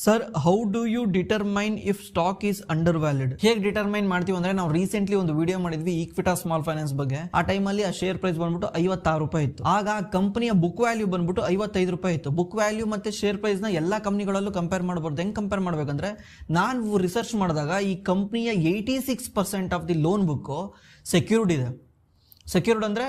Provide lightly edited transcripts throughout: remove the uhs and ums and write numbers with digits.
Sir, how do you determine if stock is under valued? ಹೇಗೆ determine ಮಾಡ್ತೀವಿ ಅಂದ್ರೆ, ನಾವು ರೀಸೆಂಟ್ಲಿ ಒಂದು ವಿಡಿಯೋ ಮಾಡಿದ್ವಿ ಈಕ್ವಿಟಾ ಸ್ಮಾಲ್ ಫೈನಾನ್ಸ್ ಬಗ್ಗೆ. ಆ ಟೈಮಲ್ಲಿ ಆ ಶೇರ್ ಪ್ರೈಸ್ ಬಂದ್ಬಿಟ್ಟು 56 ರೂಪಾಯಿ ಇತ್ತು. ಆಗ ಆ ಕಂಪನಿಯ ಬುಕ್ ವ್ಯಾಲ್ಯೂ ಬಂದ್ಬಿಟ್ಟು 55 ರೂಪಾಯಿ ಇತ್ತು. ಬುಕ್ ವ್ಯಾಲ್ಯೂ ಮತ್ತೆ ಶೇರ್ ಪ್ರೈಸ್ ನ ಎಲ್ಲಾ ಕಂಪನಿಗಳಲ್ಲೂ ಕಂಪೇರ್ ಮಾಡಬಹುದು. ಹೆಂಗ್ ಕಂಪೇರ್ ಮಾಡ್ಬೇಕಂದ್ರೆ, ನಾನು ರಿಸರ್ಚ್ ಮಾಡಿದಾಗ ಈ ಕಂಪನಿಯ 86% of the loan book secured ಇದೆ. ಸೆಕ್ಯೂರ್ಡ್ ಅಂದ್ರೆ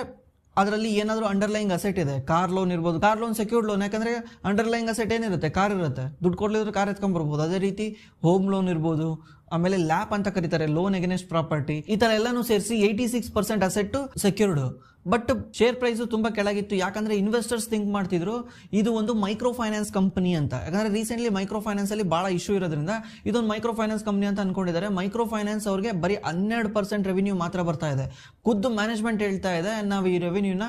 ಅದರಲ್ಲಿ ಏನಾದರೂ ಅಂಡರ್ಲೈಂಗ್ ಅಸೆಟ್ ಇದೆ. ಕಾರ್ ಲೋನ್ ಇರ್ಬೋದು. ಕಾರ್ ಲೋನ್ ಸೆಕ್ಯೂರ್ಡ್ ಲೋನ್, ಯಾಕಂದ್ರೆ ಅಂಡರ್ಲೈಂಗ್ ಅಸೆಟ್ ಏನಿರುತ್ತೆ, ಕಾರ್ ಇರುತ್ತೆ. ದುಡ್ಡು ಕೊಡ್ಲಿದ್ರೆ ಕಾರ್ ಎತ್ಕೊಂಡ್ ಬರ್ಬೋದು. ಅದೇ ರೀತಿ ಹೋಮ್ ಲೋನ್ ಇರ್ಬೋದು, ಆಮೇಲೆ ಲ್ಯಾಪ್ ಅಂತ ಕರೀತಾರೆ, ಲೋನ್ ಅಗೇನೆಸ್ಟ್ ಪ್ರಾಪರ್ಟಿ. ಈ ತರ ಎಲ್ಲಾನು ಸೇರಿಸಿ 86% asset secured. But share price ತುಂಬಾ ಕೆಳಗಿತ್ತು. ಯಾಕಂದ್ರೆ ಇನ್ವೆಸ್ಟರ್ಸ್ ಥಿಂಕ್ ಮಾಡ್ತಿದ್ರು ಇದು ಒಂದು ಮೈಕ್ರೋ ಫೈನಾನ್ಸ್ ಕಂಪನಿ ಅಂತ. ಯಾಕಂದ್ರೆ ರೀಸೆಂಟ್ಲಿ ಮೈಕ್ರೋ ಫೈನಾನ್ಸ್ ಅಲ್ಲಿ ಬಹಳ ಇಶ್ಯೂ ಇರೋದ್ರಿಂದ ಇದೊಂದು ಮೈಕ್ರೋ ಫೈನಾನ್ಸ್ ಕಂಪನಿ ಅಂತ ಅನ್ಕೊಂಡಿದ್ದಾರೆ. ಮೈಕ್ರೋ ಫೈನಾನ್ಸ್ ಅವ್ರಿಗೆ ಬರೀ 12% ರೆವಿನ್ಯೂ ಮಾತ್ರ ಬರ್ತಾ ಇದೆ. ಖುದ್ದು ಮ್ಯಾನೇಜ್ಮೆಂಟ್ ಹೇಳ್ತಾ ಇದೆ, ನಾವು ಈ ರೆವಿನ್ಯೂನ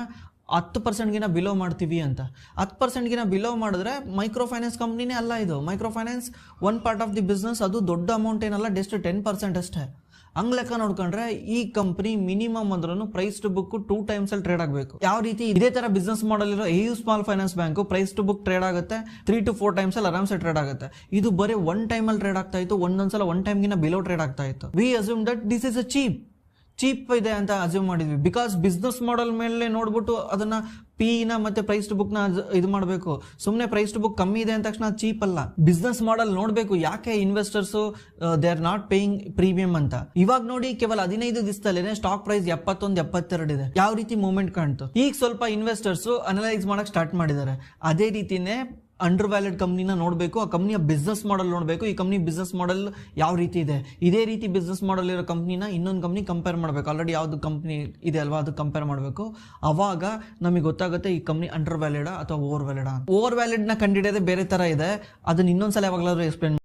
10%ಗಿನ ಬಿಲೋ ಮಾಡ್ತೀವಿ ಅಂತ. 10%ಗಿನ ಬಿಲೋ ಮಾಡಿದ್ರೆ ಮೈಕ್ರೋ ಫೈನಾನ್ಸ್ ಕಂಪ್ನಿನೇ ಅಲ್ಲ ಇದು. Micro finance one part of the business. ಅದು ದೊಡ್ಡ ಅಮೌಂಟ್ ಏನಲ್ಲ, ಜಸ್ಟ್ 10% ಅಷ್ಟೇ. ಹಂಗ್ ಲೆಕ್ಕ ನೋಡ್ಕೊಂಡ್ರೆ ಈ ಕಂಪನಿ ಮಿನಿಮಮ್ ಅಂದ್ರೂ ಪ್ರೈಸ್ ಟು ಬುಕ್ 2 times ಅಲ್ಲಿ ಟ್ರೇಡ್ ಆಗಬೇಕು. ಯಾವ ರೀತಿ ಇದೇ ತರ ಬಿಸ್ನೆಸ್ ಮಾಡಲ್ ಇರೋ AU small finance bank price to book trade ಆಗುತ್ತೆ 3 to 4 times ಅಲ್ಲಿ ಆರಾಮ್ಸೆ ಟ್ರೇಡ್ ಆಗುತ್ತೆ. ಇದು ಬರೀ 1 time ಅಲ್ಲಿ ಟ್ರೇಡ್ ಆಗ್ತಾ ಇತ್ತು. ಒಂದೊಂದ್ಸಲ 1 time ಗಿನ ಬಿಲೋ ಟ್ರೇಡ್ ಆಗ್ತಾ ಇತ್ತು. We assume that this is a cheap ಇದೆ ಅಂತ ಅಸ್ಯೂಮ್ ಮಾಡಿದ್ವಿ. ಬಿಕಾಸ್ ಬಿಸ್ನೆಸ್ ಮಾಡೆಲ್ ಮೇಲೆ ನೋಡ್ಬಿಟ್ಟು ಅದನ್ನ ಪಿನ ಮತ್ತೆ ಪ್ರೈಸ್ ಟು ಬುಕ್ ನ ಇದು ಮಾಡಬೇಕು. ಸುಮ್ನೆ ಪ್ರೈಸ್ ಟು ಬುಕ್ ಕಮ್ಮಿ ಇದೆ ಅಂದ ತಕ್ಷಣ ಚೀಪ್ ಅಲ್ಲ. ಬಿಸ್ನೆಸ್ ಮಾಡೆಲ್ ನೋಡ್ಬೇಕು, ಯಾಕೆ investors they are not paying premium ಅಂತ. ಇವಾಗ ನೋಡಿ, ಕೇವಲ 15 ದಿವಸದಲ್ಲೇನೆ ಸ್ಟಾಕ್ ಪ್ರೈಸ್ 71, 72 ಇದೆ. ಯಾವ ರೀತಿ ಮೂವ್ಮೆಂಟ್ ಕಾಣ್ತು. ಈಗ ಸ್ವಲ್ಪ ಇನ್ವೆಸ್ಟರ್ಸ್ ಅನಲೈಸ್ ಮಾಡಕ್ ಸ್ಟಾರ್ಟ್ ಮಾಡಿದ್ದಾರೆ. ಅದೇ ರೀತಿನೇ ಅಂಡರ್ ವ್ಯಾಲಿಡ್ ಕಂಪ್ನಿನ ನೋಡಬೇಕು, ಆ ಕಂಪ್ನಿಯ ಬಿಸ್ನೆಸ್ ಮಾಡೆಲ್ ನೋಡಬೇಕು. ಈ ಕಂಪ್ನಿ ಬಿಸ್ನೆಸ್ ಮಾಡೆಲ್ ಯಾವ ರೀತಿ ಇದೆ, ಇದೇ ರೀತಿ ಬಿಸ್ನೆಸ್ ಮಾಡೆಲ್ ಇರೋ ಕಂಪ್ನಿನ ಇನ್ನೊಂದು ಕಂಪ್ನಿ ಕಂಪೇರ್ ಮಾಡಬೇಕು. ಆಲ್ರೆಡಿ ಯಾವ್ದು ಕಂಪ್ನಿ ಇದೆ ಅಲ್ವಾ, ಅದು ಕಂಪೇರ್ ಮಾಡಬೇಕು. ಅವಾಗ ನಮಗೆ ಗೊತ್ತಾಗುತ್ತೆ ಈ ಕಂಪ್ನಿ ಅಂಡರ್ ವ್ಯಾಲಿಡ್ ಅಥವಾ ಓವರ್ ವ್ಯಾಲಿಡ್. ಓವರ್ ವ್ಯಾಲಿಡ್ ನ ಕಂಡಿಡಿಯೋದೇ ಬೇರೆ ತರ ಇದೆ. ಅದನ್ನ ಇನ್ನೊಂದ್ಸಲ ಯಾವಾಗಲಾದ್ರೂ ಎಕ್ಸ್ಪ್ಲೇನ್